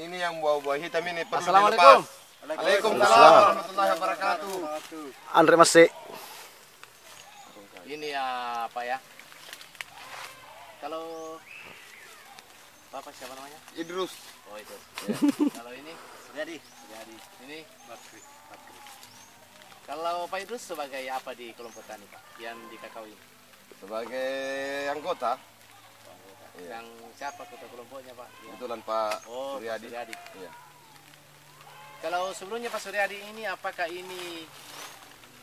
ini yang buah-buah hitam ini perlu Assalamualaikum. dilepas. Waalaikumsalam warahmatullahi wabarakatuh. Andre masih. Ini apa ya? Kalau Bapak siapa namanya? Idrus. Oh itu. Kalau ini Suryadi. Ini Bakri. Kalau Pak Idrus sebagai apa di kelompok tani Pak? Yang di kakao ini? Sebagai anggota. Yang siapa ketua kelompoknya Pak? Kebetulan Pak Oh, Suryadi. Pak Suryadi. Iya. Kalau sebelumnya Pak Suryadi ini, apakah ini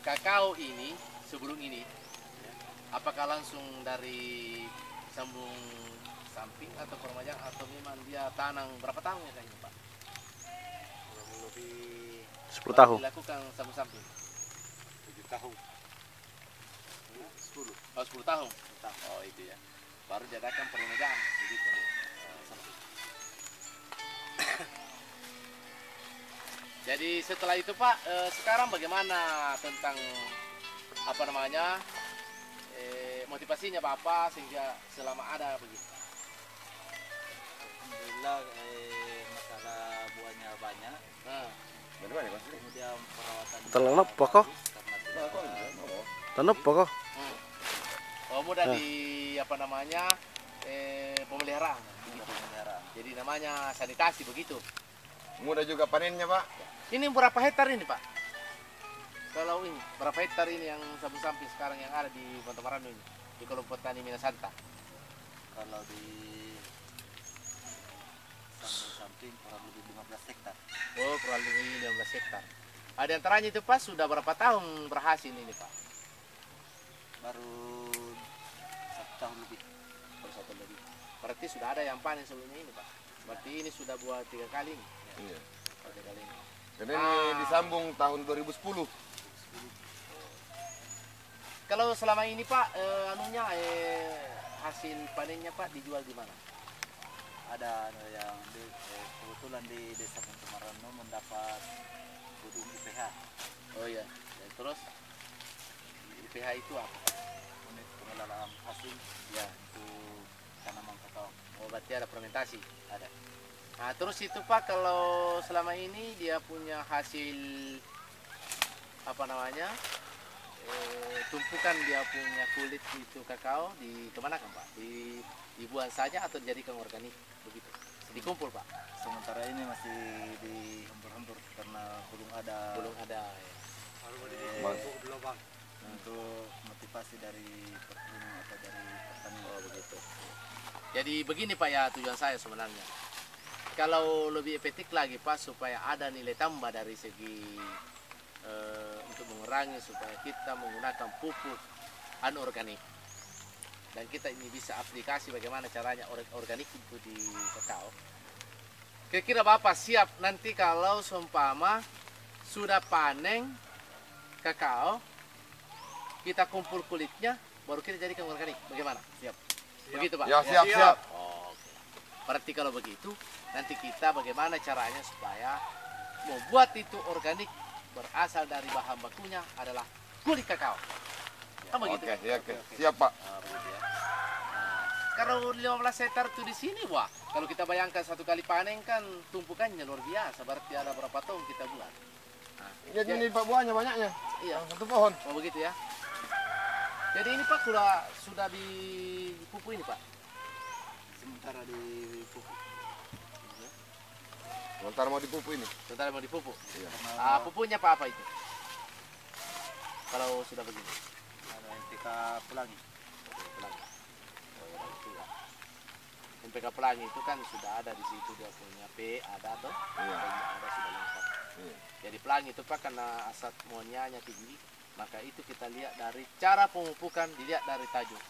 kakao ini sebelum ini, ya, apakah langsung dari sambung samping atau permajaan atau memang dia tanam berapa tahun ya kayaknya Pak? Lebih 10 tahun. dilakukan sambung samping 7 tahun. 10. Oh 10 tahun. Oh itu ya. Baru diadakan permajaan begitu. Samping. Jadi setelah itu Pak, sekarang bagaimana tentang apa namanya motivasinya Bapak sehingga selama ada begitu? Alhamdulillah masalah buahnya banyak. Bagaimana Mas? Kemudian perawatan Tanam apa kok? karena tidak Tanam apa kok? Oh mudah di apa namanya pemeliharaan. ada pemeliharaan. Jadi namanya sanitasi begitu. Mudah juga panennya, Pak. Ini berapa hektar ini Pak? Kalau ini berapa hektar ini yang samping sekarang yang ada di Bantar Marano ini di kelompok tani Minasanta? Kalau di samping kurang lebih 15 hektar. Oh kurang lebih 15 hektar. Ada antaranya itu Pak sudah berapa tahun berhasil ini Pak? Baru 1 tahun lebih. Baru 1 tahun lebih. Berarti sudah ada yang panen sebelumnya ini Pak. Berarti ini sudah buat 3 kali ini. Iya. 3 kali ini. Karena ini disambung tahun 2010. Kalau selama ini Pak, hasil panennya Pak dijual di mana? Ada yang kebetulan di Desa Bantar Marano mendapat gedung IPH, Oh iya. Dan terus IPH itu apa? unit pengelolaan hasil Ya. untuk tanaman kakao. Oh berarti ada fermentasi. Ada. Nah terus itu Pak kalau selama ini dia punya hasil apa namanya? Tumpukan dia punya kulit itu kakao di kemana kan Pak? Dibuang saja atau dijadikan organik begitu? Dikumpul Pak? Sementara ini masih dihempur-hempur karena belum ada untuk motivasi dari perkebunan atau dari pertanian. Oh begitu. Jadi begini Pak ya tujuan saya sebenarnya. Kalau lebih efektif lagi Pak supaya ada nilai tambah dari segi untuk mengurangi supaya kita menggunakan pupuk anorganik dan kita ini bisa aplikasi bagaimana caranya organik itu di kakao. Kira-kira Bapak siap nanti kalau seumpama sudah panen kakao, kita kumpul kulitnya, baru kita jadikan organik. Bagaimana? Siap? Begitu Pak? Ya, siap. Oh, oke. Berarti kalau begitu, nanti kita bagaimana caranya supaya membuat itu organik berasal dari bahan bakunya adalah kulit kakao. Kan begitu? Oke, ya, oke. Siap, Pak. Begitu ya. Kalau 15 hektar itu di sini, wah, kalau kita bayangkan satu kali panen kan tumpukannya luar biasa. Berarti ada berapa tahun kita buat. Nah, Jadi ini Pak buahnya banyaknya. iya. Satu pohon. Oh begitu ya. Jadi ini Pak sudah dipupuk ini Pak. Sementara di pupuk. Sebentar mau dipupuk ini. Sebentar mau dipupuk. Iya. Pupuknya apa itu? Kalau sudah begini. Ada NPK pelangi. Pelangi. Oh, itu ya. NPK pelangi itu kan sudah ada di situ dia punya P ada tuh. Iya. Ada sudah lengkap. Iya. Jadi pelangi itu Pak karena asat amonianya tinggi, maka itu kita lihat dari cara pemupukan dilihat dari tajuk.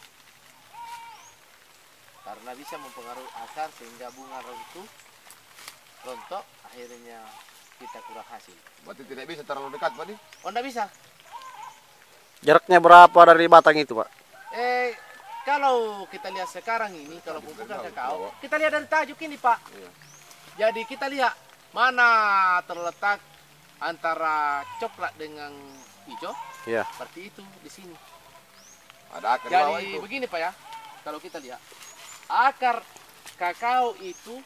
Karena bisa mempengaruhi akar sehingga bunga rontok, akhirnya kita kurang hasil. Berarti tidak bisa terlalu dekat, Pak. Oh enggak bisa. Jaraknya berapa dari batang itu, Pak? Kalau kita lihat sekarang ini, kalau pemupukan kakao, kita lihat dari tajuk ini Pak. Iya. Jadi kita lihat mana terletak antara coklat dengan hijau, Iya. seperti itu di sini. Ada akar di bawah Jadi itu. begini Pak ya, kalau kita lihat akar kakao itu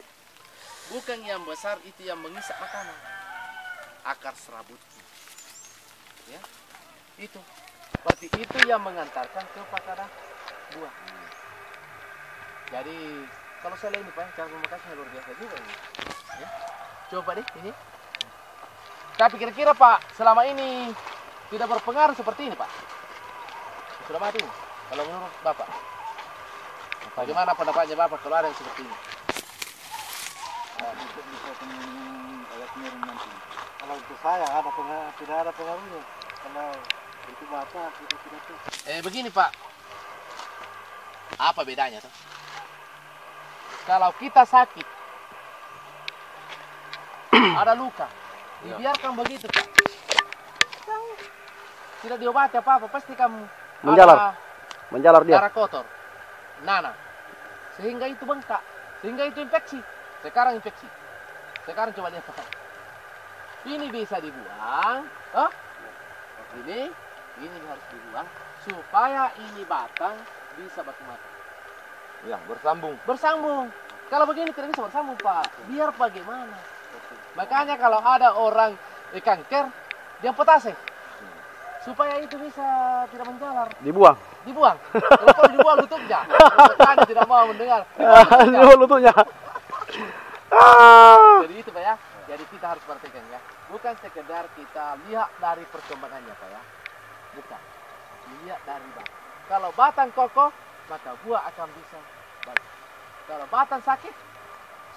bukan yang besar itu yang mengisap makanan. Akar serabutnya. Ya. Itu. Berarti itu yang mengantarkan kepada buah. Jadi kalau saya lihat ini Pak, cara memakainya luar biasa juga ini. Ya. Coba deh ini. Tapi kira-kira Pak, selama ini tidak berpengaruh seperti ini Pak? Sudah mati ini? Kalau menurut Bapak? Bagaimana pendapatnya Bapak kalau ada yang seperti ini? Bisa agak miring nanti. Kalau untuk saya ada tidak ada pengaruhnya. Kalau itu bapak itu tidak tuh. Begini Pak. Apa bedanya tuh? Kalau kita sakit, ada luka, dibiarkan begitu Pak. Tidak diobati apa-apa, pasti kamu Menjalar dia. darah kotor, nanah, sehingga itu bengkak, sehingga itu infeksi. Sekarang infeksi. Sekarang coba lihat Pak. Ini bisa dibuang, ini harus dibuang supaya ini batang bisa baku mata. Ya, bersambung. Bersambung. Kalau begini tidak bisa bersambung Pak. Biar bagaimana? Makanya kalau ada orang kanker, dia potase. Supaya itu bisa tidak menjalar. Dibuang. Dibuang. Kalau dibuang lututnya. Makanya tidak mau mendengar. Dibuang lututnya. Jadi itu Pak ya. Jadi kita harus perhatikan ya. Bukan sekedar kita lihat dari perkembangannya Pak ya. Bukan. Dilihat dari batang. Kalau batang kokoh, maka buah akan bisa bagus. Kalau batang sakit,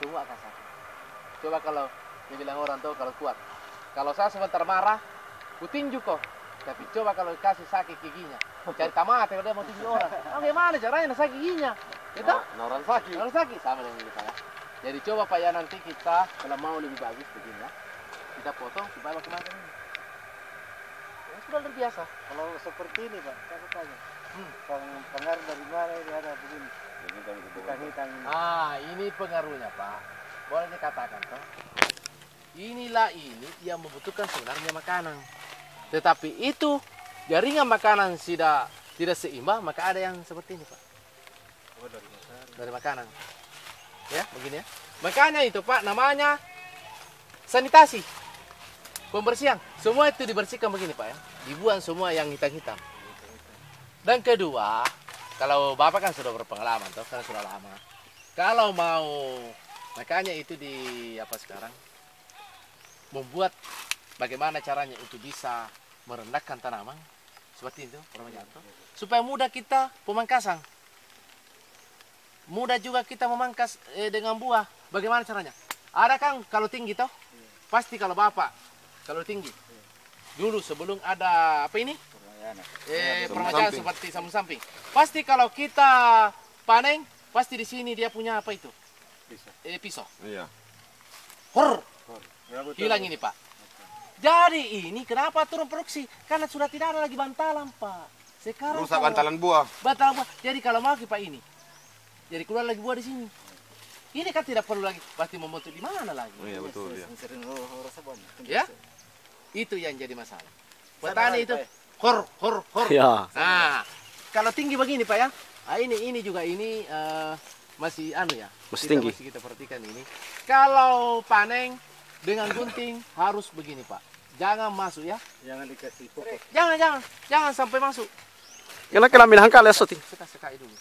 semua akan sakit. Coba kalau dibilang orang tuh kalau kuat. Kalau saya sebentar marah, kutinju kok. Tapi coba kalau kasih sakit giginya, cari tamat kalau dia mau tinju orang. Bagaimana caranya sakit giginya? Itu? Orang sakit. Orang sakit sama dengan kita ya. Jadi coba Pak ya nanti kita kalau mau lebih bagus begini ya, kita potong supaya bagaimana ini. Ya, sudah luar biasa. Kalau seperti ini Pak, saya tanya. Pengaruh dari mana ini ada begini? Hitam ini. Ini pengaruhnya Pak. Boleh dikatakan toh. Inilah ini yang membutuhkan sebenarnya makanan. Tetapi itu jaringan makanan tidak seimbang, maka ada yang seperti ini Pak. Dari makanan. Ya, begini ya. Makanya itu Pak namanya sanitasi. Pembersihan. Semua itu dibersihkan begini Pak ya. Dibuang semua yang hitam-hitam. Dan kedua, kalau Bapak kan sudah berpengalaman toh, karena sudah lama. Kalau mau makanya itu sekarang membuat bagaimana caranya untuk bisa merendahkan tanaman seperti itu supaya mudah kita pemangkasan. Mudah juga kita memangkas dengan buah. Bagaimana caranya? Ada kan kalau tinggi toh? Pasti kalau Bapak kalau tinggi. Dulu sebelum ada apa ini? Permajaan seperti sambung samping. Pasti kalau kita panen, pasti di sini dia punya apa itu? Pisau. Iya. Hor. Hilang ini Pak. Jadi ini kenapa turun produksi? Karena sudah tidak ada lagi bantalan Pak. Sekarang Rusak bantalan buah. Bantalan buah. Jadi kalau mau Pak ini, jadi keluar lagi buah di sini. Ini kan tidak perlu lagi pasti membentuk di mana lagi. Iya betul ya. Ya, itu yang jadi masalah. Petani itu hor. Ya. Nah, kalau tinggi begini Pak ya. Ini juga masih ya. Masih tinggi. Masih kita perhatikan ini. Kalau panen dengan gunting harus begini Pak. Jangan masuk ya. Jangan dikasih pokok. Jangan sampai masuk. Kena ambil hangkal ya soting. Sekai dulu.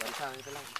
Dari sana itu lagi.